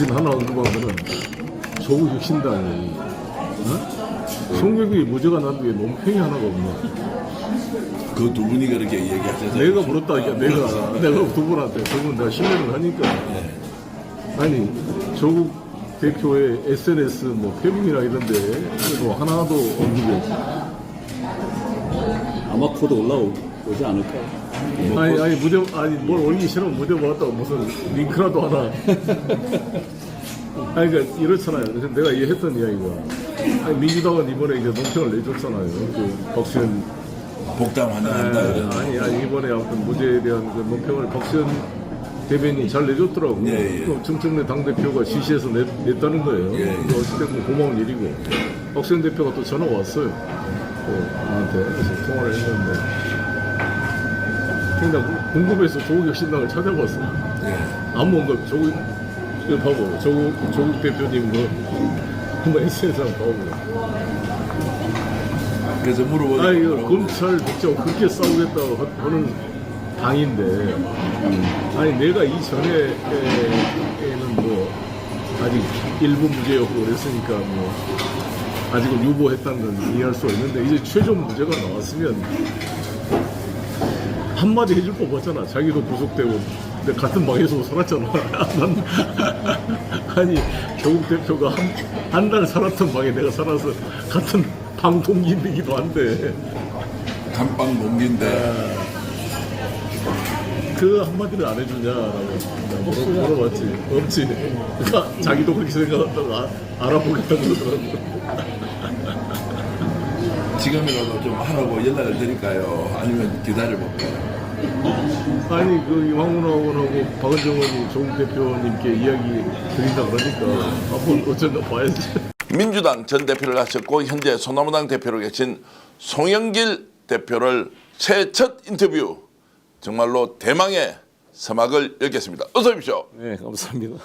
확신 하나 얻어보면은 조국 혁신당이 송영길이 무죄가 난데 논평이 하나가 없나? 그 두 분이 그렇게 얘기하셔서 내가 물었다 이게 내가 두 분한테 내가 신뢰를 하니까 아니 조국 대표의 SNS 뭐 페북이나 이런데 그래도 하나도 언급이 없어. 아마 코드 올라오지 않을까요? 아니 무대 아니 뭘 올리기 싫으면 무대 모았다고 무슨 링크라도 하나. 아니 그러니까 이렇잖아요. 그래서 내가 얘기했던 이야기가 아니 민주당은 이번에 이제 논평을 내줬잖아요. 그 박수현 복당 환영한다 이런. 아니 이번에 아무튼 무죄에 대한 그 논평을 박수현 대변인이 잘 내줬더라고. 예. 또 정청래 당대표가 지시해서 냈다는 거예요. 예. 어쨌든 고마운 일이고 박수현 대표가 또 전화 왔어요. 또 나한테 그래서 통화를 했는데 그냥 궁금해서 조국 혁신당을 찾아봤어. 아무 뭔가 조국 이거 봐보 조국 대표님 한번 SNS에 한번 봐보고. 그래서 물어보니까 아 이거 검찰 국정 그렇게 싸우겠다고 하는 당인데 아니 내가 이전에는 뭐 아직 일부 무죄였고 그랬으니까 뭐 아직은 유보했다는 건 이해할 수가 있는데 이제 최종 무죄가 나왔으면 한마디 해줄 법 없잖아. 자기도 구속되고 근데 같은 방에서 살았잖아. 아니 조국 대표가 한 달 살았던 방에 내가 살아서 같은 방 동기이기도 한데 감방 동기인데 그 한마디를 안 해주냐라고 물어봤지. 없지. 그러니까 자기도 그렇게 생각한다고 알아보겠다고 그러더라고. 지금이라도 좀 하라고 연락을 드릴까요? 아니면 기다려볼까요? 아니 그 황운하고 박은정 의원이 조국 대표님께 이야기 드린다 그러니까 한번 어쩐다 봐야지. 민주당 전 대표를 하셨고 현재 소나무당 대표로 계신 송영길 대표를 새해 첫 인터뷰 정말로 대망의 서막을 열겠습니다. 어서 오십시오. 네 감사합니다.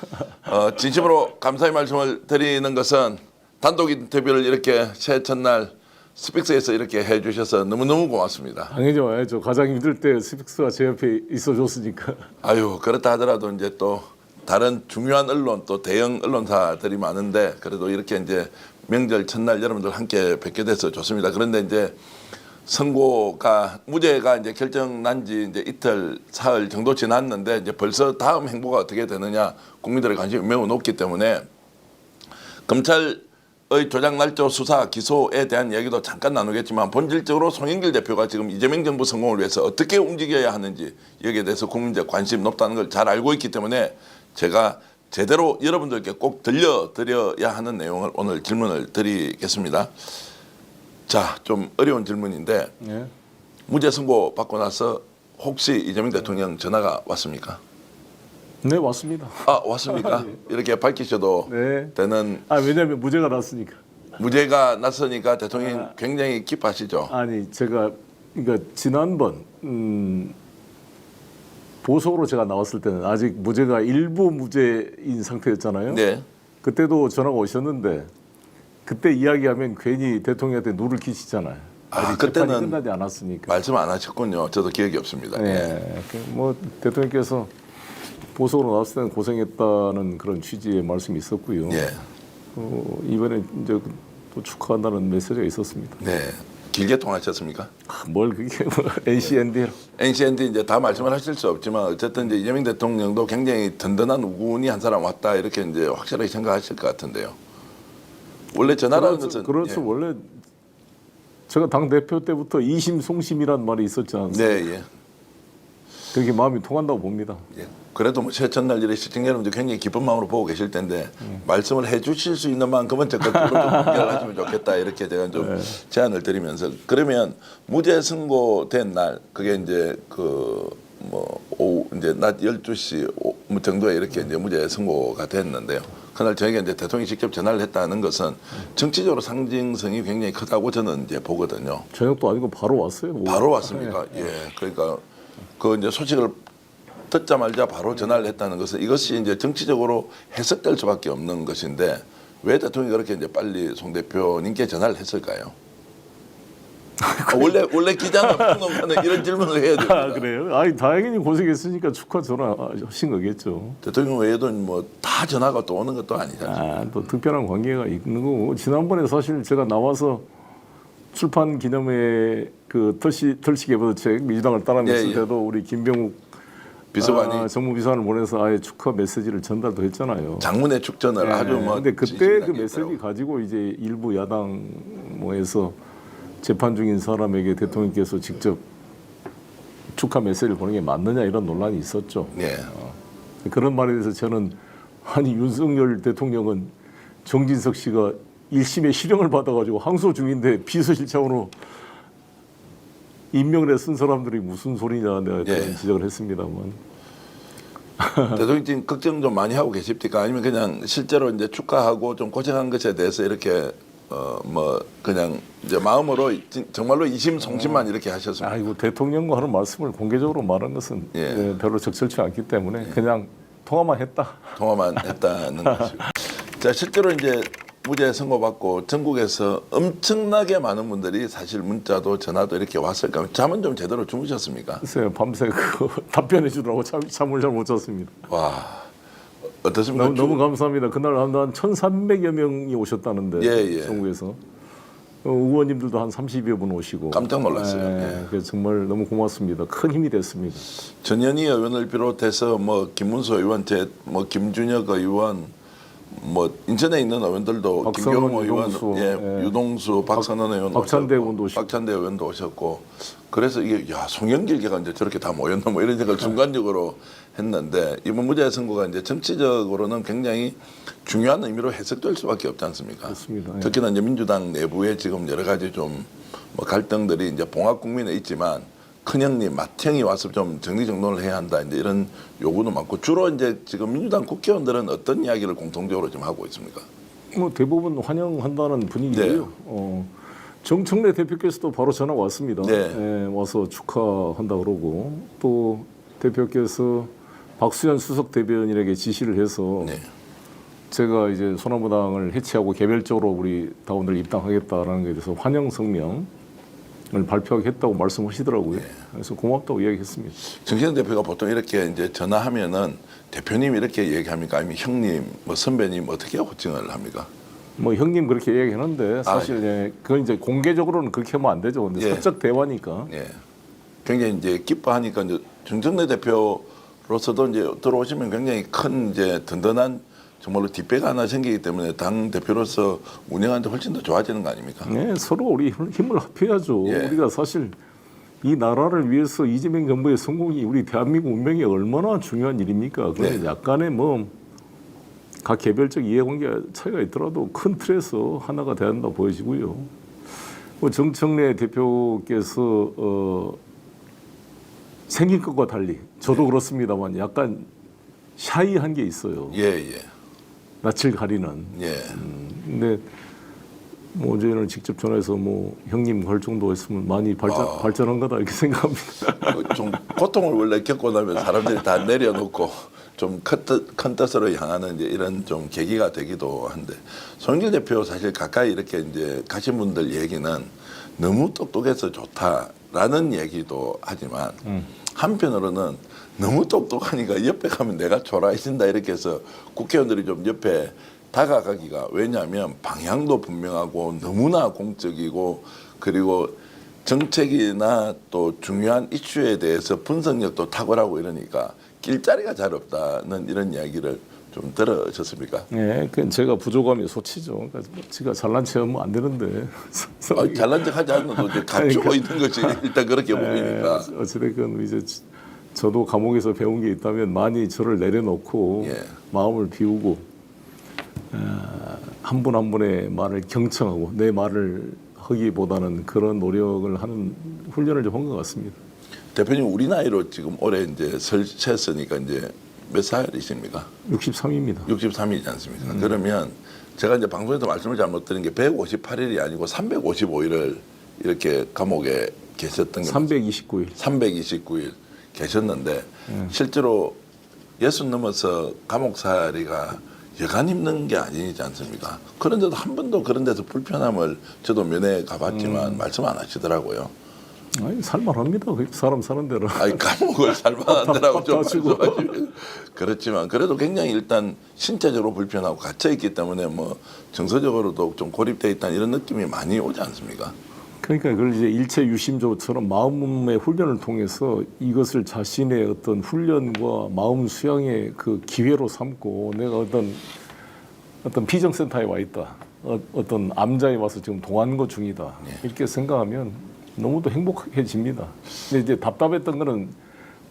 진심으로 감사의 말씀을 드리는 것은 단독 인터뷰를 이렇게 새해 첫날 스픽스에서 이렇게 해주셔서 너무너무 고맙습니다. 당연히 저 가장 힘들 때 스픽스가 제 옆에 있어줬으니까. 아유 그렇다 하더라도 이제 또 다른 중요한 언론 또 대형 언론사들이 많은데 그래도 이렇게 이제 명절 첫날 여러분들 함께 뵙게 돼서 좋습니다. 그런데 이제 선고가 무죄가 이제 결정 난지 이제 이틀 사흘 정도 지났는데 이제 벌써 다음 행보가 어떻게 되느냐 국민들의 관심이 매우 높기 때문에 검찰의 조작 날조 수사 기소에 대한 이야기도 잠깐 나누겠지만 본질적으로 송영길 대표가 지금 이재명 정부 성공을 위해서 어떻게 움직여야 하는지 여기에 대해서 국민적 관심이 높다는 걸 잘 알고 있기 때문에 제가 제대로 여러분들께 꼭 들려드려야 하는 내용을 오늘 질문을 드리겠습니다. 자, 좀 어려운 질문인데 네. 무죄 선고 받고 나서 혹시 이재명 대통령 전화가 왔습니까? 네 맞습니다. 아 왔습니까? 이렇게 밝히셔도 네. 되는 왜냐면 무죄가 났으니까. 무죄가 났으니까 대통령이 굉장히 기뻐하시죠. 아니 제가 그러니까 지난번 보석으로 제가 나왔을 때는 아직 무죄가 일부 무죄인 상태였잖아요. 네. 그때도 전화가 오셨는데 그때 이야기하면 괜히 대통령한테 누를 끼치잖아요. 아직 재판이 그때는 끝나지 않았으니까. 말씀 안 하셨군요. 저도 기억이 없습니다. 네. 뭐 대통령께서 보석으로 나왔을 때는 고생했다는 그런 취지의 말씀이 있었고요. 예. 이번에 이제 또 축하한다는 메시지가 있었습니다. 네. 길게 통화하셨습니까? 뭘 그게 뭐 NCND로. NCND 이제 다 말씀을 하실 수 없지만 어쨌든 이제 이재명 대통령도 굉장히 든든한 우군이 한 사람 왔다 이렇게 이제 확실하게 생각하실 것 같은데요. 원래 전화라는 것은 그렇죠. 원래 제가 당 대표 때부터 이심송심이란 말이 있었지 않습니까? 네, 예. 그렇게 마음이 통한다고 봅니다. 예. 그래도 뭐 새해 첫날 이래 시청자 여러분들 굉장히 기쁜 마음으로 보고 계실 텐데 말씀을 해주실 수 있는 만큼은 적극적으로 좀 연결하시면 좋겠다 이렇게 제가 좀 제안을 드리면서 그러면 무죄 선고된 날 그게 이제 그 뭐 오후 이제 낮 12시 정도에 이렇게 이제 무죄 선고가 됐는데요. 그날 저에게 이제 대통령이 직접 전화를 했다는 것은 정치적으로 상징성이 굉장히 크다고 저는 이제 보거든요. 저녁도 아니고 바로 왔어요. 바로 왔습니까? 예. 그러니까 그 이제 소식을 듣자마자 바로 전화를 했다는 것은 이것이 이제 정치적으로 해석될 수밖에 없는 것인데 왜 대통령이 그렇게 이제 빨리 송 대표님께 전화를 했을까요? 원래 기자나 평론가는 이런 질문을 해야 됩니다. 아, 그래요? 아니 다행히 고생했으니까 축하 전화하신 거겠죠. 대통령 외에도 뭐 다 전화가 또 오는 것도 아니잖아요. 아, 또 특별한 관계가 있는 거고 지난번에 사실 제가 나와서 출판 기념회 그 털시 개보책 민주당을 따라냈을 예, 예. 때도 우리 김병욱 비서관이 정무비서관을 보내서 아예 축하 메시지를 전달도 했잖아요. 장문의 축전을 아주 뭐. 근데 그때 진심하게 그 메시지 했더라고요. 가지고 이제 일부 야당 뭐에서 재판 중인 사람에게 대통령께서 직접 축하 메시지를 보는 게 맞느냐 이런 논란이 있었죠. 예. 그런 말에 대해서 저는 아니 윤석열 대통령은 정진석 씨가 1심에 실형을 받아가지고 항소 중인데 비서실장으로 임명을 해쓴 사람들이 무슨 소리냐 내가 그런 예. 지적을 했습니다만 대통령 지금 걱정 좀 많이 하고 계십니까? 아니면 그냥 실제로 이제 축하하고 좀 고생한 것에 대해서 이렇게 뭐 그냥 이제 마음으로 정말로 이심송심만 이렇게 하셨습니다. 아이고 대통령과 하는 말씀을 공개적으로 말한 것은 예. 별로 적절치 않기 때문에 그냥 통화만 했다. 통화만 했다는 것이고. 자, 실제로 이제 무죄 선고받고 전국에서 엄청나게 많은 분들이 사실 문자도 전화도 이렇게 왔을 겁니다. 잠은 좀 제대로 주무셨습니까? 글쎄요 밤새 그 답변해 주더라고 잠을 잘 못 잤습니다. 와, 어떻습니까? 너무 감사합니다. 그날 한 1,300여 명이 오셨다는데 예, 예. 전국에서 의원님들도 한 30여 분 오시고 깜짝 놀랐어요. 예, 그래서 정말 너무 고맙습니다. 큰 힘이 됐습니다. 전현희 의원을 비롯해서 뭐 김문수 의원, 뭐 김준혁 의원, 뭐 인천에 있는 의원들도 박선원, 김경호 의원, 유동수, 예, 예. 유동수, 박선원 의원, 박찬대 오셨고, 의원도 오시고. 박찬대 의원도 오셨고, 그래서 이게 야 송영길계가 이제 저렇게 다 모였나 뭐 이런 생각을 순간적으로 했는데 이번 무죄 선고가 이제 정치적으로는 굉장히 중요한 의미로 해석될 수밖에 없지 않습니까? 그렇습니다. 예. 특히나 이제 민주당 내부에 지금 여러 가지 좀 뭐 갈등들이 이제 봉합 국민에 있지만 큰형님, 맏형이 와서 좀 정리정돈을 해야 한다. 이제 이런 요구도 많고 주로 이제 지금 민주당 국회의원들은 어떤 이야기를 공통적으로 좀 하고 있습니까? 뭐 대부분 환영한다는 분위기고요. 네. 정청래 대표께서도 바로 전화 왔습니다. 네. 예, 와서 축하한다 그러고 또 대표께서 박수현 수석 대변인에게 지시를 해서 네. 제가 이제 소나무당을 해체하고 개별적으로 우리 당원들 입당하겠다라는 것에 대해서 환영 성명을 발표하겠다고 말씀하시더라고요. 그래서 고맙다고 이야기했습니다. 정신현 대표가 보통 이렇게 이제 전화하면은 대표님 이렇게 얘기합니까? 아니면 형님, 뭐 선배님 어떻게 호칭을 합니까? 뭐 형님 그렇게 이야기하는데 사실 예, 그건 이제 공개적으로는 그렇게 하면 안 되죠. 근데 예. 사적 대화니까. 예. 굉장히 이제 기뻐하니까 이제 정청래 대표로서도 이제 들어오시면 굉장히 큰 이제 든든한 정말로 뒷배가 하나 생기기 때문에 당 대표로서 운영하는데 훨씬 더 좋아지는 거 아닙니까? 네, 서로 우리 힘을 합해야죠. 예. 우리가 사실 이 나라를 위해서 이재명 정부의 성공이 우리 대한민국 운명에 얼마나 중요한 일입니까? 그런데 네. 약간의 뭐 각 개별적 이해관계 차이가 있더라도 큰 틀에서 하나가 돼야 한다 보여지고요. 뭐 정청래 대표께서 생긴 것과 달리 저도 그렇습니다만 약간 샤이한 게 있어요. 예, 예. 낯을 가리는. 예. 근데 뭐 어제는 직접 전화해서 뭐 형님 할 정도 했으면 많이 발전한 거다 이렇게 생각합니다. 좀 고통을 원래 겪고 나면 사람들이 다 내려놓고 좀 큰 뜻으로 향하는 이제 이런 좀 계기가 되기도 한데 송영길 대표 사실 가까이 이렇게 이제 가신 분들 얘기는 너무 똑똑해서 좋다라는 얘기도 하지만 한편으로는 너무 똑똑하니까 옆에 가면 내가 초라해진다 이렇게 해서 국회의원들이 좀 옆에 다가가기가 왜냐하면 방향도 분명하고 너무나 공적이고 그리고 정책이나 또 중요한 이슈에 대해서 분석력도 탁월하고 이러니까 길자리가 잘 없다는 이런 이야기를 좀 들으셨습니까? 네, 그 제가 부족함이 소치죠. 그러니까 제가 잘난 체하면 안 되는데. 잘난 척 하지 않아도 이제 갖추고 있는 것이 일단 그렇게 보이니까. 어찌됐건 이제 저도 감옥에서 배운 게 있다면 많이 저를 내려놓고 예. 마음을 비우고 한 분 한 분의 말을 경청하고 내 말을 하기보다는 그런 노력을 하는 훈련을 좀 한 것 같습니다. 대표님 우리 나이로 지금 올해 이제 설치했으니까 이제 몇 살이십니까? 63입니다. 63이지 않습니까? 그러면 제가 이제 방송에서 말씀을 잘못 드린 게 158일이 아니고 355일을 이렇게 감옥에 계셨던 게 329일. 329일 계셨는데 실제로 60 넘어서 감옥살이가 여간 입는 게 아니지 않습니까? 그런데도 한 번도 그런 데서 불편함을 저도 면회 가봤지만 말씀 안 하시더라고요. 아니 살만합니다. 사람 사는 대로. 아니 감옥을 살만한다라고 좀 다치고. 말씀하시면 그렇지만 그래도 굉장히 일단 신체적으로 불편하고 갇혀 있기 때문에 뭐 정서적으로도 좀 고립돼 있다는 이런 느낌이 많이 오지 않습니까? 그러니까 그걸 이제 일체 유심조처럼 마음의 훈련을 통해서 이것을 자신의 어떤 훈련과 마음 수양의 그 기회로 삼고 내가 어떤 비정센터에 와 있다. 어떤 암자에 와서 지금 동안거 중이다. 이렇게 생각하면 너무도 행복해집니다. 근데 이제 답답했던 거는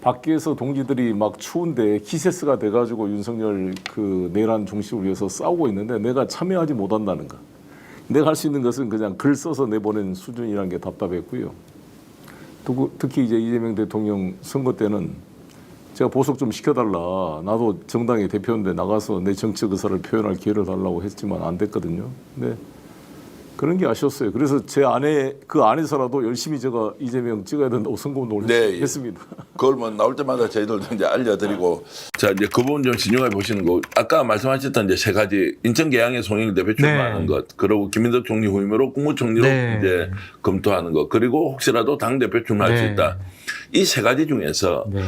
밖에서 동지들이 막 추운데 키세스가 돼가지고 윤석열 그 내란 종식을 위해서 싸우고 있는데 내가 참여하지 못한다는 거. 내가 할 수 있는 것은 그냥 글 써서 내보낸 수준이라는 게 답답했고요. 특히 이제 이재명 대통령 선거 때는 제가 보석 좀 시켜달라. 나도 정당의 대표인데 나가서 내 정치 의사를 표현할 기회를 달라고 했지만 안 됐거든요. 근데 그런 게 아쉬웠어요. 그래서 제 그 안에서라도 열심히 제가 이재명 찍어야 된다고 선거운동을 네, 했습니다. 그걸 뭐 나올 때마다 저희들도 이제 알려드리고 자 이제 그 부분 좀 진중하게 보시는 거 아까 말씀하셨던 이제 세 가지 인천 계양의 송영길 대표 출마하는 네. 것 그리고 김민석 총리 후임으로 국무총리로 네. 이제 검토하는 것 그리고 혹시라도 당 대표 출마할 수 네. 있다 이 세 가지 중에서 네.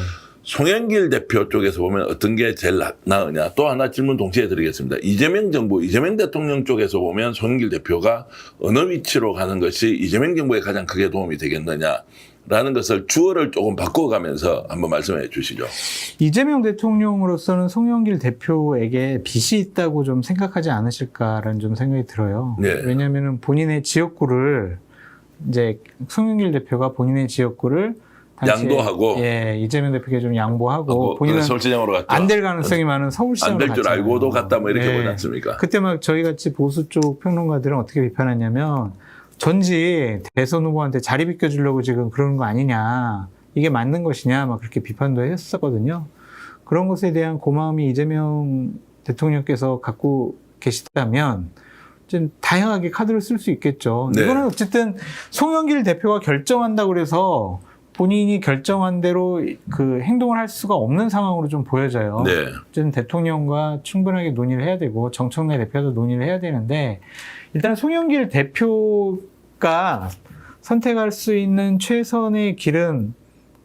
송영길 대표 쪽에서 보면 어떤 게 제일 나으냐 또 하나 질문 동시에 드리겠습니다. 이재명 정부 이재명 대통령 쪽에서 보면 송영길 대표가 어느 위치로 가는 것이 이재명 정부에 가장 크게 도움이 되겠느냐라는 것을 주어를 조금 바꿔가면서 한번 말씀해 주시죠. 이재명 대통령으로서는 송영길 대표에게 빚이 있다고 좀 생각하지 않으실까라는 좀 생각이 들어요. 네. 왜냐하면 본인의 지역구를 이제 송영길 대표가 본인의 지역구를 당시에 양도하고 예, 이재명 대표에게 좀 양보하고 본인은 서울시장으로 갔죠. 안 될 가능성이 많은 서울시장으로 안 될 줄 갔잖아요. 알고도 갔다 뭐 이렇게 네. 보지 않습니까? 그때 막 저희 같이 보수 쪽 평론가들은 어떻게 비판했냐면 전지 대선 후보한테 자리 비켜주려고 지금 그러는 거 아니냐. 이게 맞는 것이냐. 막 그렇게 비판도 했었거든요. 그런 것에 대한 고마움이 이재명 대통령께서 갖고 계시다면 좀 다양하게 카드를 쓸 수 있겠죠. 네. 이거는 어쨌든 송영길 대표가 결정한다고 그래서 본인이 결정한 대로 그 행동을 할 수가 없는 상황으로 좀 보여져요. 네. 어쨌든 대통령과 충분하게 논의를 해야 되고 정청래 대표도 논의를 해야 되는데 일단 송영길 대표가 선택할 수 있는 최선의 길은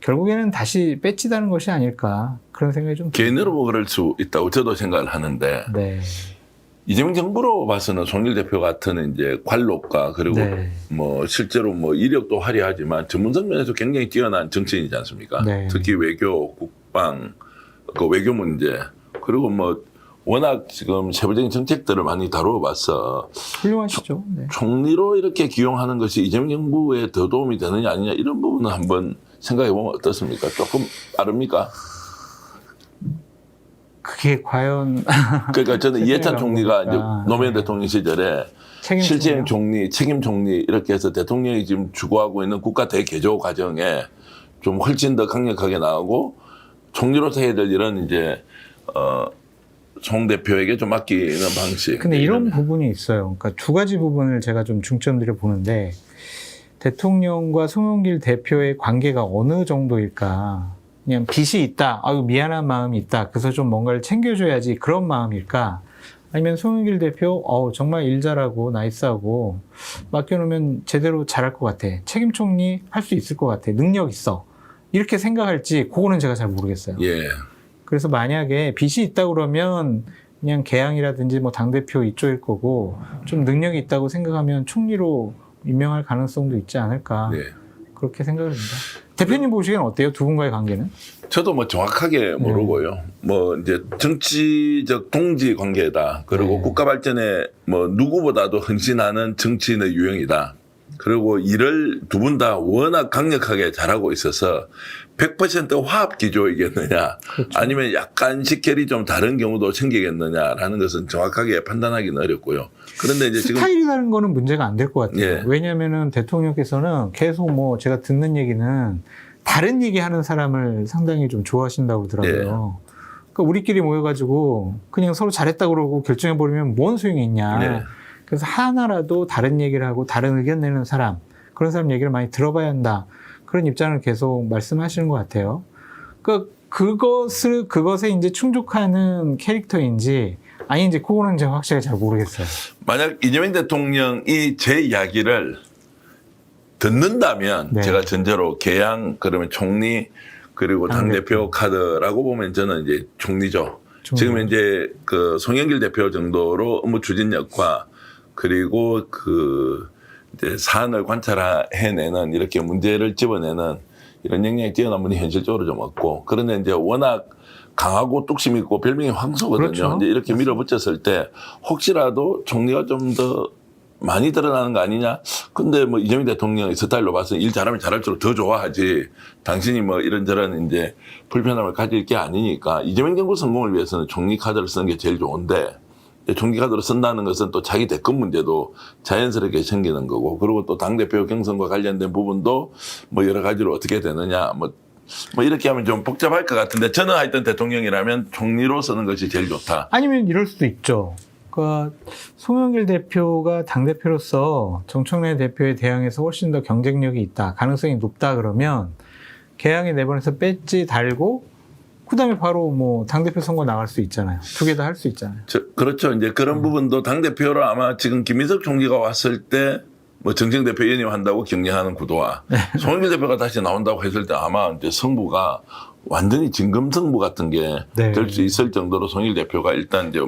결국에는 다시 빼치다는 것이 아닐까 그런 생각이 좀 개인으로 뭐 그럴 수 있다고 저도 생각을 하는데 네. 이재명 정부로 봐서는 송영길 대표 같은 이제 관록과 그리고 네. 뭐 실제로 뭐 이력도 화려하지만 전문성 면에서 굉장히 뛰어난 정치인이지 않습니까? 네. 특히 외교, 국방, 그 외교 문제 그리고 뭐 워낙 지금 세부적인 정책들을 많이 다루어봐서 훌륭하시죠. 네. 총리로 이렇게 기용하는 것이 이재명 정부에 더 도움이 되느냐 아니냐 이런 부분은 한번 생각해보면 어떻습니까? 조금 빠릅니까? 그게 과연 그러니까 저는 이해찬 책임을 총리가 이제 보니까. 노무현 네. 대통령 시절에 책임 실시행 총리요? 총리, 책임 총리 이렇게 해서 대통령이 지금 주구하고 있는 국가 대개조 과정에 좀 훨씬 더 강력하게 나오고 총리로서 해야 될 일은 이제 송 대표에게 좀 맡기는 방식. 근데 이런 부분이 있어요. 그러니까 두 가지 부분을 제가 좀 중점들을 보는데 대통령과 송영길 대표의 관계가 어느 정도일까? 그냥 빚이 있다. 아유 미안한 마음이 있다. 그래서 좀 뭔가를 챙겨줘야지 그런 마음일까? 아니면 송영길 대표 정말 일 잘하고 나이스하고 맡겨놓으면 제대로 잘할 것 같아. 책임 총리 할 수 있을 것 같아. 능력 있어. 이렇게 생각할지 그거는 제가 잘 모르겠어요. 예. 그래서 만약에 빚이 있다 그러면 그냥 개항이라든지 뭐 당대표 이쪽일 거고 좀 능력이 있다고 생각하면 총리로 임명할 가능성도 있지 않을까. 네. 그렇게 생각을 합니다. 대표님 보시기엔 어때요? 두 분과의 관계는? 저도 뭐 정확하게 모르고요. 뭐 이제 정치적 동지 관계다. 그리고 네. 국가 발전에 뭐 누구보다도 헌신하는 정치인의 유형이다. 그리고 일을 두 분 다 워낙 강력하게 잘하고 있어서 100% 화합 기조이겠느냐, 그렇죠. 아니면 약간씩 결이 좀 다른 경우도 생기겠느냐라는 것은 정확하게 판단하기는 어렵고요. 그런데 이제 지금 스타일이 다른 거는 문제가 안 될 것 같아요. 예. 왜냐하면은 대통령께서는 계속 뭐 제가 듣는 얘기는 다른 얘기하는 사람을 상당히 좀 좋아하신다고 그러더라고요. 예. 그러니까 우리끼리 모여가지고 그냥 서로 잘했다 그러고 결정해버리면 뭔 소용이 있냐. 네. 그래서 하나라도 다른 얘기를 하고 다른 의견 내는 사람, 그런 사람 얘기를 많이 들어봐야 한다. 그런 입장을 계속 말씀하시는 것 같아요. 그러니까 그것에 이제 충족하는 캐릭터인지 아닌지 그거는 제가 확실히 잘 모르겠어요. 만약 이재명 대통령이 제 이야기를 듣는다면 네. 제가 전제로 개항 그러면 총리 그리고 당대표 카드라고 보면 저는 이제 총리죠. 지금 이제 그 송영길 대표 정도로 업무 추진력과 그리고 그 이제 사안을 관찰해내는 이렇게 문제를 집어내는 이런 역량이 뛰어난 분이 현실적으로 좀 없고 그런데 이제 워낙 강하고 뚝심 있고 별명이 황소거든요. 그렇죠. 이제 이렇게 밀어붙였을 때 혹시라도 총리가 좀 더 많이 드러나는 거 아니냐? 근데 뭐 이재명 대통령의 스타일로 봐서 일 잘하면 잘할수록 더 좋아하지. 당신이 뭐 이런저런 이제 불편함을 가질 게 아니니까 이재명 정부 성공을 위해서는 총리 카드를 쓰는 게 제일 좋은데 총리 카드로 쓴다는 것은 또 자기 대권 문제도 자연스럽게 생기는 거고 그리고 또 당대표 경선과 관련된 부분도 뭐 여러 가지로 어떻게 되느냐 뭐 이렇게 하면 좀 복잡할 것 같은데 저는 하여튼 대통령이라면 총리로 쓰는 것이 제일 좋다. 아니면 이럴 수도 있죠. 그러니까 송영길 대표가 당대표로서 정청래 대표에 대항해서 훨씬 더 경쟁력이 있다, 가능성이 높다 그러면 개항에 내보내서 배지 달고 그다음에 바로 뭐 당대표 선거 나갈 수 있잖아요. 두 개 다 할 수 있잖아요. 그렇죠. 이제 그런 부분도 당대표로 아마 지금 김인석 총리가 왔을 때 뭐 정청 대표 연임한다고 격려하는 구도와 송영길 대표가 다시 나온다고 했을 때 아마 이제 승부가 완전히 진검승부 같은 게 될 수 네. 있을 정도로 송영길 대표가 일단 이제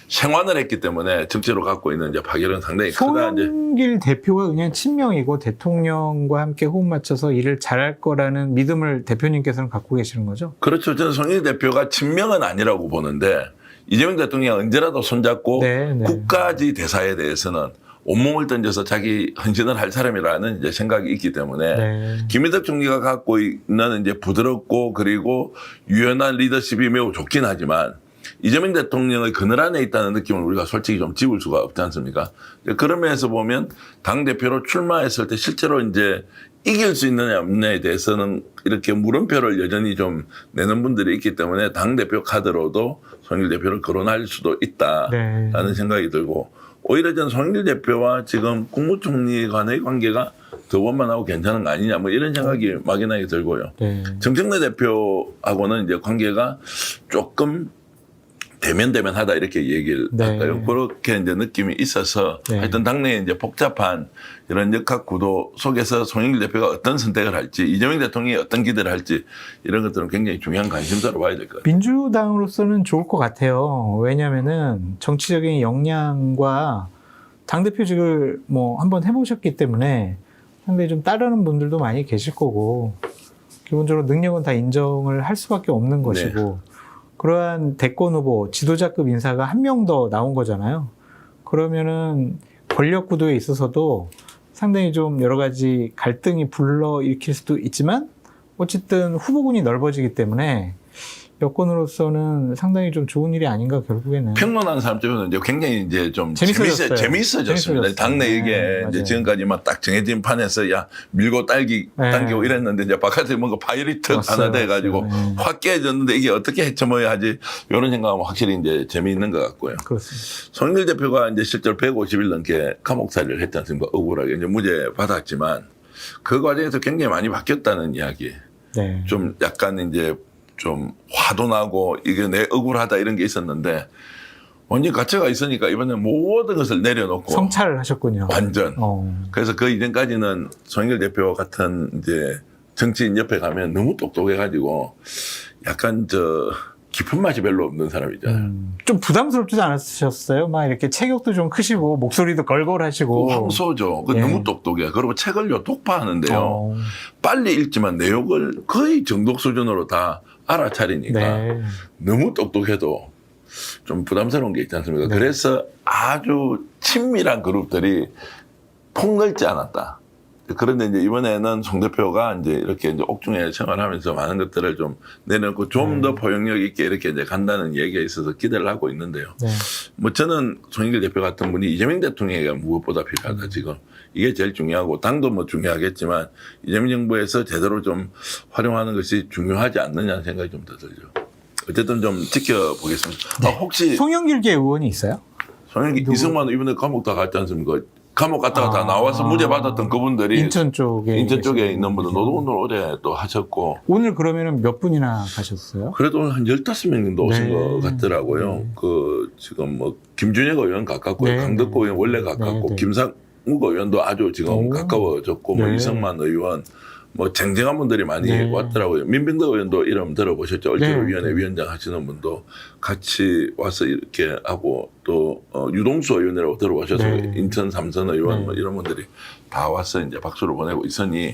생환을 했기 때문에 정치로 갖고 있는 이제 파괴력은 상당히 크다. 이제 송영길 대표가 그냥 친명이고 대통령과 함께 호흡 맞춰서 일을 잘할 거라는 믿음을 대표님께서는 갖고 계시는 거죠? 그렇죠. 저는 송영길 대표가 친명은 아니라고 보는데 이재명 대통령이 언제라도 손잡고 네, 네. 국가지 대사에 대해서는 온몸을 던져서 자기 헌신을 할 사람이라는 이제 생각이 있기 때문에 네. 김인석 총리가 갖고 있는 이제 부드럽고 그리고 유연한 리더십이 매우 좋긴 하지만 이재명 대통령의 그늘 안에 있다는 느낌을 우리가 솔직히 좀 지울 수가 없지 않습니까? 그런 면에서 보면 당대표로 출마했을 때 실제로 이제 이길 수 있느냐 없느냐에 대해서는 이렇게 물음표를 여전히 좀 내는 분들이 있기 때문에 당대표 카드로도 송영길 대표를 거론할 수도 있다라는 네. 생각이 들고 오히려 전 송영길 대표와 지금 국무총리 간의 관계가 더 원만하고 괜찮은 거 아니냐 뭐 이런 생각이 막연하게 들고요. 네. 정청래 대표하고는 이제 관계가 조금 대면하다 이렇게 얘기를 네. 할까요? 그렇게 이제 느낌이 있어서 네. 하여튼 당내에 이제 복잡한 이런 역학 구도 속에서 송영길 대표가 어떤 선택을 할지 이재명 대통령이 어떤 기대를 할지 이런 것들은 굉장히 중요한 관심사로 봐야 될 것 같아요. 민주당으로서는 좋을 것 같아요. 왜냐하면은 정치적인 역량과 당대표직을 뭐 한번 해보셨기 때문에 상당히 좀 따르는 분들도 많이 계실 거고 기본적으로 능력은 다 인정을 할 수밖에 없는 것이고 그러한 대권 후보 지도자급 인사가 한 명 더 나온 거잖아요. 그러면은 권력 구도에 있어서도 상당히 좀 여러 가지 갈등이 불러일으킬 수도 있지만 어쨌든 후보군이 넓어지기 때문에 여권으로서는 상당히 좀 좋은 일이 아닌가 결국에는. 평론하는 사람 쪽에는 이제 굉장히 이제 좀 재밌어졌어요. 재미있어졌습니다. 당내 이게 네, 이제 맞아요. 지금까지만 딱 정해진 판에서 야 밀고 당기고 이랬는데 이제 바깥에 뭔가 파이리트 왔어요, 하나 돼가지고 왔어요. 확 깨졌는데 이게 어떻게 헤쳐먹어야 하지 이런 생각하면 확실히 이제 재미있는 것 같고요. 그렇습니다. 송영길 대표가 이제 실제로 150일 넘게 감옥살이를 했지 않습니까? 억울하게 이제 무죄 받았지만 그 과정에서 굉장히 많이 바뀌었다는 이야기. 네. 좀 약간 이제 좀 화도 나고 이게 내 억울하다 이런 게 있었는데 완전 가치가 있으니까 이번에 모든 것을 내려놓고 성찰을 하셨군요. 완전. 어. 그래서 그 이전까지는 송영길 대표 같은 이제 정치인 옆에 가면 너무 똑똑해가지고 약간 깊은 맛이 별로 없는 사람이잖아요. 좀 부담스럽지 않으셨어요? 막 이렇게 체격도 좀 크시고 목소리도 걸걸하시고. 황소죠. 예. 너무 똑똑해. 그리고 책을요 독파하는데요. 어. 빨리 읽지만 내용을 거의 정독 수준으로 다 알아차리니까 네. 너무 똑똑해도 좀 부담스러운 게 있지 않습니까? 네. 그래서 아주 친밀한 그룹들이 폭넓지 않았다. 그런데 이제 이번에는 송 대표가 이제 이렇게 이제 옥중에 생활하면서 많은 것들을 좀 내놓고 좀 더 포용력 있게 이렇게 이제 간다는 얘기에 있어서 기대를 하고 있는데요. 네. 뭐 저는 송영길 대표 같은 분이 이재명 대통령에게 무엇보다 필요하다 지금. 이게 제일 중요하고 당도 뭐 중요하겠지만 이재명 정부에서 제대로 좀 활용하는 것이 중요하지 않느냐는 생각이 좀 더 들죠. 어쨌든 좀 지켜보겠습니다. 혹시 송영길계 의원이 있어요? 송영길 누구? 이승만 이번에 감옥 다 갔지 않습니까? 감옥 갔다가 다 나와서 무죄 받았던 그분들이 인천 쪽에 있는 분들 노동운동 오래 또 하셨고 오늘 그러면은 몇 분이나 가셨어요? 그래도 오늘 한 15명 정도 오신 네. 것 같더라고요. 그 지금 뭐 김준혁 의원 가깝고요. 네. 강덕구 의원 원래 가깝고 네. 김상욱 의원도 아주 지금 오. 가까워졌고 뭐 네. 이성만 의원 뭐 쟁쟁한 분들이 많이 네. 왔더라고요. 민병덕 의원도 이름 들어보셨죠? 얼주로위원회 네. 위원장 하시는 분도 같이 와서 이렇게 하고 또 유동수 의원이라고 들어보셔서 네. 인천 삼선 의원 네. 뭐 이런 분들이 다 와서 이제 박수를 보내고 있으니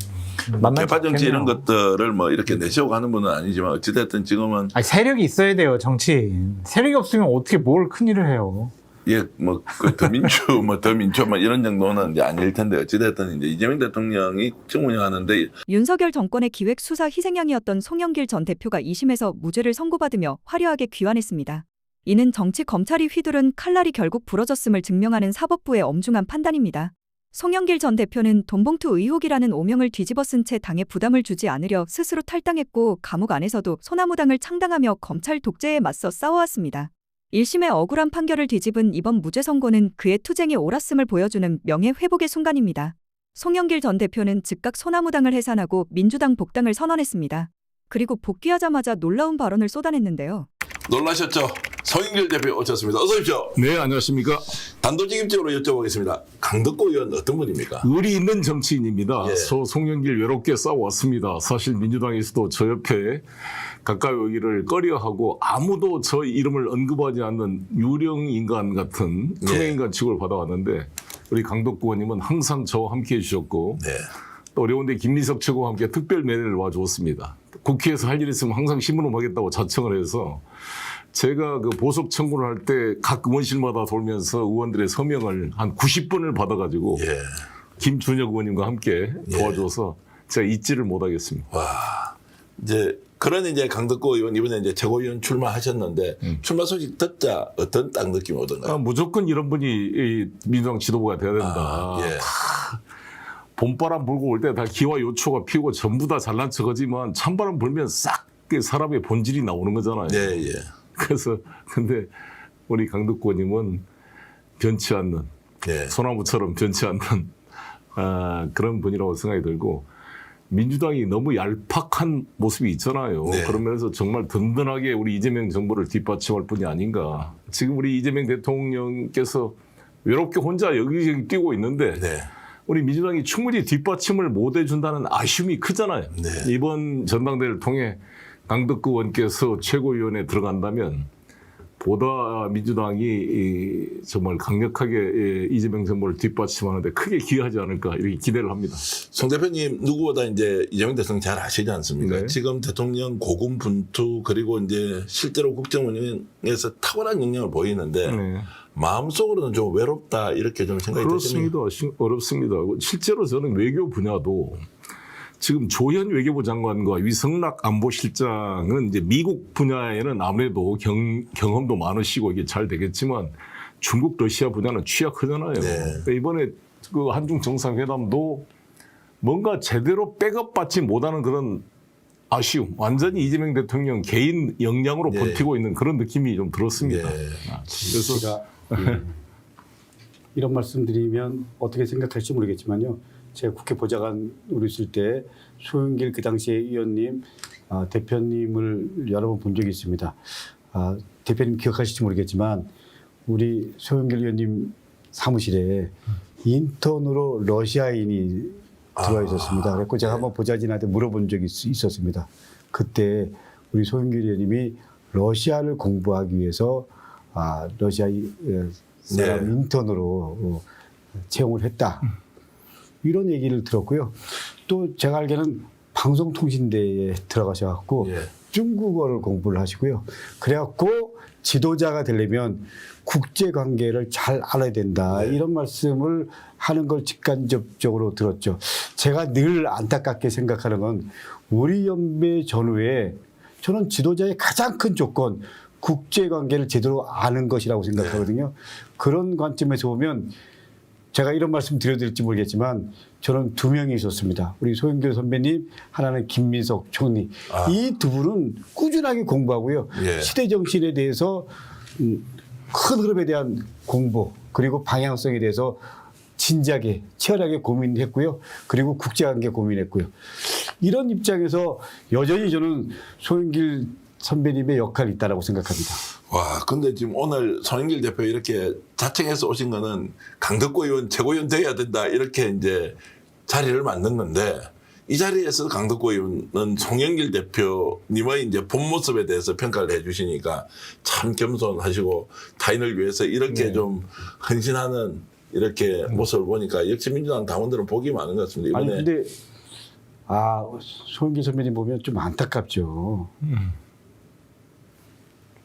만만치 개파 정치 이런 않겠네요. 것들을 뭐 이렇게 내세우고 가는 분은 아니지만 어찌됐든 지금은 아니, 세력이 있어야 돼요, 정치. 세력이 없으면 어떻게 뭘 큰일을 해요. 예, 뭐, 더 민초, 뭐, 이런 정도는 이제 아닐 텐데, 어찌됐든 이제 이재명 대통령이 국정 운영하는데, 윤석열 정권의 기획 수사 희생양이었던 송영길 전 대표가 2심에서 무죄를 선고받으며 화려하게 귀환했습니다. 이는 정치 검찰이 휘두른 칼날이 결국 부러졌음을 증명하는 사법부의 엄중한 판단입니다. 송영길 전 대표는 돈봉투 의혹이라는 오명을 뒤집어 쓴 채 당에 부담을 주지 않으려 스스로 탈당했고 감옥 안에서도 소나무당을 창당하며 검찰 독재에 맞서 싸워왔습니다. 1심의 억울한 판결을 뒤집은 이번 무죄 선고는 그의 투쟁이 옳았음을 보여주는 명예회복의 순간입니다. 송영길 전 대표는 즉각 소나무당을 해산하고 민주당 복당을 선언했습니다. 그리고 복귀하자마자 놀라운 발언을 쏟아냈는데요. 놀라셨죠? 송영길 대표 오셨습니다. 어서 오십시오. 네, 안녕하십니까. 단도직입적으로 여쭤보겠습니다. 강덕구 의원 어떤 분입니까? 의리 있는 정치인입니다. 예. 송영길 외롭게 싸워왔습니다. 사실 민주당에서도 저 옆에 가까이 오기를 꺼려하고 아무도 저 이름을 언급하지 않는 유령 인간 같은 투명 인간 취급을 받아왔는데 우리 강덕구 의원님은 항상 저와 함께 해주셨고 네. 또 어려운데 김리석 최고와 함께 특별 매를 와주었습니다. 국회에서 할 일 있으면 항상 신문하겠다고 자청을 해서 제가 그 보석 청구를 할 때 각 의원실마다 돌면서 의원들의 서명을 한 90번을 받아가지고 예. 김준혁 의원님과 함께 도와줘서 제가 잊지를 못하겠습니다. 와. 이제, 그런 이제 강덕구 의원 이번에 이제 최고위원 출마하셨는데, 출마 소식 듣자 어떤 딱 느낌이 오던가요? 무조건 이런 분이 이 민주당 지도부가 돼야 된다. 예. 봄바람 불고 올 때 다 기와 요초가 피고 전부 다 잘난 척하지만 찬바람 불면 싹 사람의 본질이 나오는 거잖아요. 예, 예. 그래서 근데 우리 강덕구 의원님은 변치 않는 예. 소나무처럼 변치 않는 그런 분이라고 생각이 들고 민주당이 너무 얄팍한 모습이 있잖아요. 네. 그런 면에서 정말 든든하게 우리 이재명 정부를 뒷받침할 분이 아닌가. 지금 우리 이재명 대통령께서 외롭게 혼자 여기저기 뛰고 있는데 네. 우리 민주당이 충분히 뒷받침을 못 해준다는 아쉬움이 크잖아요. 네. 이번 전당대회를 통해 강덕구 의원께서 최고위원회에 들어간다면 보다 민주당이 정말 강력하게 이재명 정부를 뒷받침하는데 크게 기여하지 않을까 이렇게 기대를 합니다. 송 대표님 누구보다 이제 이재명 대통령 잘 아시지 않습니까? 네. 지금 대통령 고군분투 그리고 이제 실제로 국정 운영에서 탁월한 역량을 보이는데 네. 마음속으로는 좀 외롭다 이렇게 좀 생각이 드십니까? 그렇습니다. 어렵습니다. 실제로 저는 외교 분야도 지금 조현 외교부 장관과 위성락 안보실장은 이제 미국 분야에는 아무래도 경험도 많으시고 이게 잘 되겠지만 중국, 러시아 분야는 취약하잖아요. 네. 이번에 그 한중 정상회담도 뭔가 제대로 백업받지 못하는 그런 아쉬움, 완전히 이재명 대통령 개인 역량으로 네. 버티고 있는 그런 느낌이 좀 들었습니다. 네. 그래서 제가 이런 말씀드리면 어떻게 생각할지 모르겠지만요. 제가 국회 보좌관으로 있을 때 소영길 그 당시에 의원님, 대표님을 여러 번 본 적이 있습니다. 대표님 기억하실지 모르겠지만 우리 소영길 의원님 사무실에 인턴으로 러시아인이 들어와 있었습니다. 그래서 제가 한번 보좌진한테 물어본 적이 있었습니다. 그때 우리 소영길 의원님이 러시아를 공부하기 위해서 러시아 사람 네. 인턴으로 채용을 했다. 이런 얘기를 들었고요. 또 제가 알기에는 방송통신대에 들어가셔갖고 예. 중국어를 공부를 하시고요. 그래갖고 지도자가 되려면 국제관계를 잘 알아야 된다. 네. 이런 말씀을 하는 걸 직간접적으로 들었죠. 제가 늘 안타깝게 생각하는 건 우리 연배 전후에 저는 지도자의 가장 큰 조건 국제관계를 제대로 아는 것이라고 생각하거든요. 그런 관점에서 보면 제가 이런 말씀 드려드릴지 모르겠지만 저는 두 명이 있었습니다. 우리 소영길 선배님, 하나는 김민석 총리. 이 두 분은 꾸준하게 공부하고요. 예. 시대 정신에 대해서 큰 흐름에 대한 공부 그리고 방향성에 대해서 진지하게 치열하게 고민했고요. 그리고 국제관계 고민했고요. 이런 입장에서 여전히 저는 소영길 선배님의 역할이 있다고 생각합니다. 와, 근데 지금 오늘 손영길 대표 이렇게 자청해서 오신 거는 강덕구 의원 최고위원 돼야 된다 이렇게 이제 자리를 만든 건데 이 자리에서 강덕구 의원은 송영길 대표님의 이제 본 모습에 대해서 평가를 해주시니까 참 겸손하시고 타인을 위해서 이렇게 좀 헌신하는 이렇게 모습을 보니까 역시 민주당 당원들은 복이 많은 것 같습니다. 아니 이번에 근데 소영길 선배님 보면 좀 안타깝죠.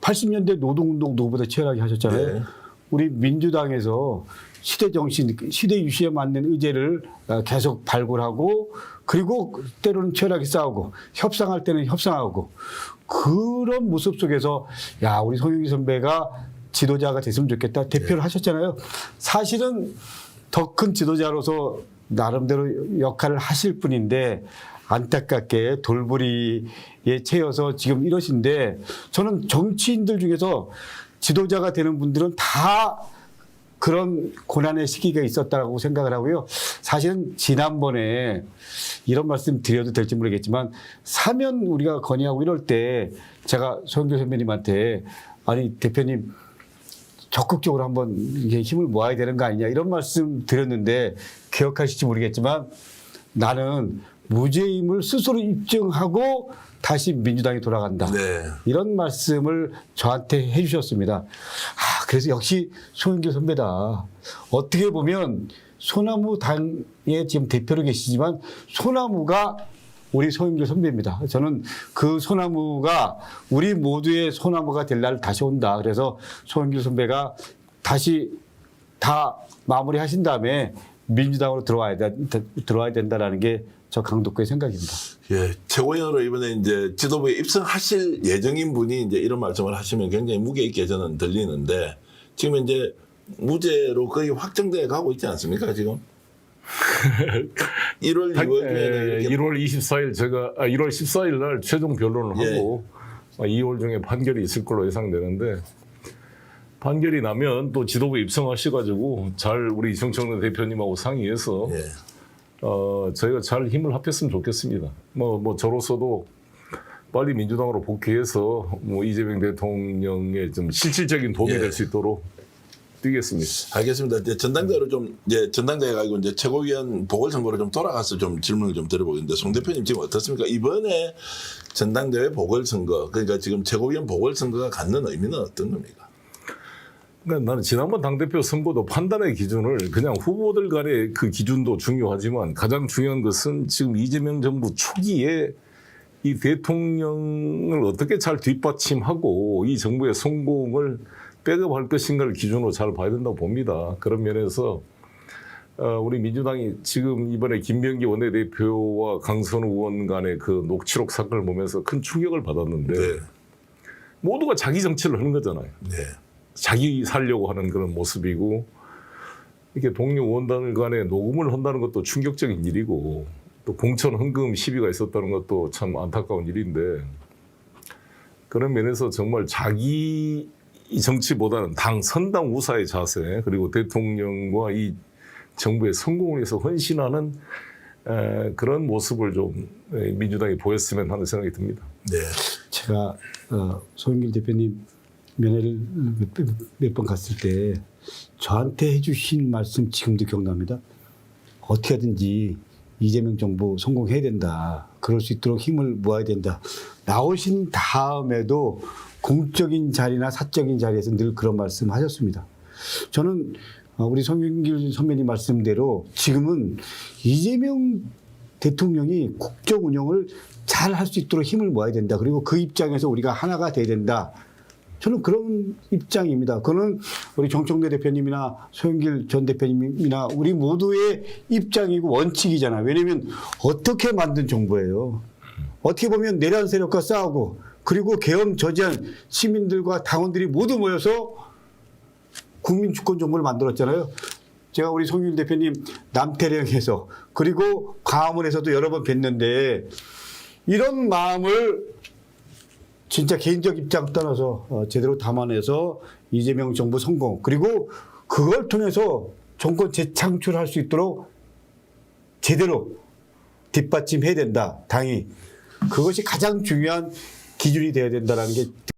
80년대 노동운동 누구보다 치열하게 하셨잖아요. 네. 우리 민주당에서 시대 정신, 시대 유시에 맞는 의제를 계속 발굴하고 그리고 때로는 치열하게 싸우고 협상할 때는 협상하고 그런 모습 속에서 야 우리 송영길 선배가 지도자가 됐으면 좋겠다 대표를 하셨잖아요. 사실은 더 큰 지도자로서 나름대로 역할을 하실 분인데 안타깝게 돌부리에 채여서 지금 이러신데 저는 정치인들 중에서 지도자가 되는 분들은 다 그런 고난의 시기가 있었다고 생각을 하고요. 사실은 지난번에 이런 말씀 드려도 될지 모르겠지만 사면 우리가 건의하고 이럴 때 제가 송영길 선배님한테 아니 대표님 적극적으로 한번 이게 힘을 모아야 되는 거 아니냐 이런 말씀 드렸는데 기억하실지 모르겠지만 나는 무죄임을 스스로 입증하고 다시 민주당이 돌아간다. 네. 이런 말씀을 저한테 해주셨습니다. 그래서 역시 송영길 선배다. 어떻게 보면 소나무 당의 지금 대표로 계시지만 소나무가 우리 송영길 선배입니다. 저는 그 소나무가 우리 모두의 소나무가 될 날 다시 온다. 그래서 송영길 선배가 다시 다 마무리하신 다음에 민주당으로 들어와야 된다라는 게 저 강덕구의 생각입니다. 예, 최고위원으로 이번에 이제 지도부에 입성하실 예정인 분이 이제 이런 말씀을 하시면 굉장히 무게 있게 저는 들리는데 지금 이제 무죄로 거의 확정돼 가고 있지 않습니까 지금? 1월, 2월 1월 24일 제가 1월 14일 날 최종 변론을 하고 2월 중에 판결이 있을 걸로 예상되는데 판결이 나면 또 지도부에 입성하셔가지고 잘 우리 정청래 대표님하고 상의해서 저희가 잘 힘을 합했으면 좋겠습니다. 뭐 저로서도 빨리 민주당으로 복귀해서 뭐 이재명 대통령의 좀 실질적인 도움이 될 수 있도록 뛰겠습니다. 알겠습니다. 이제 전당대회로 좀 이제 전당대회 가지고 이제 최고위원 보궐선거로 좀 돌아가서 좀 질문을 좀 드려보겠는데 송 대표님 지금 어떻습니까? 이번에 전당대회 보궐선거 그러니까 지금 최고위원 보궐선거가 갖는 의미는 어떤 겁니까? 그러니까 나는 지난번 당대표 선거도 판단의 기준을 그냥 후보들 간의 그 기준도 중요하지만 가장 중요한 것은 지금 이재명 정부 초기에 이 대통령을 어떻게 잘 뒷받침하고 이 정부의 성공을 백업할 것인가를 기준으로 잘 봐야 된다고 봅니다. 그런 면에서 우리 민주당이 지금 이번에 김병기 원내대표와 강선우 의원 간의 그 녹취록 사건을 보면서 큰 충격을 받았는데 모두가 자기 정치를 하는 거잖아요. 네. 자기 살려고 하는 그런 모습이고 이렇게 동료 의원들 간에 녹음을 한다는 것도 충격적인 일이고 또 공천 헌금 시비가 있었다는 것도 참 안타까운 일인데 그런 면에서 정말 자기 정치보다는 당 선당 우사의 자세 그리고 대통령과 이 정부의 성공을 위해서 헌신하는 그런 모습을 좀 민주당이 보였으면 하는 생각이 듭니다. 네. 제가 송영길 대표님 면회를 몇 번 갔을 때 저한테 해주신 말씀 지금도 기억납니다. 어떻게 하든지 이재명 정부 성공해야 된다. 그럴 수 있도록 힘을 모아야 된다. 나오신 다음에도 공적인 자리나 사적인 자리에서 늘 그런 말씀 하셨습니다. 저는 우리 송영길 선배님 말씀대로 지금은 이재명 대통령이 국정 운영을 잘 할 수 있도록 힘을 모아야 된다. 그리고 그 입장에서 우리가 하나가 돼야 된다. 저는 그런 입장입니다. 그거는 우리 정청래 대표님이나 소영길 전 대표님이나 우리 모두의 입장이고 원칙이잖아요. 왜냐하면 어떻게 만든 정부예요. 어떻게 보면 내란 세력과 싸우고 그리고 계엄 저지한 시민들과 당원들이 모두 모여서 국민 주권 정부를 만들었잖아요. 제가 우리 송영길 대표님 남태령에서 그리고 광화문에서도 여러 번 뵀는데 이런 마음을 진짜 개인적 입장 떠나서 제대로 담아내서 이재명 정부 성공 그리고 그걸 통해서 정권 재창출할 수 있도록 제대로 뒷받침해야 된다. 당이. 그것이 가장 중요한 기준이 되어야 된다는 게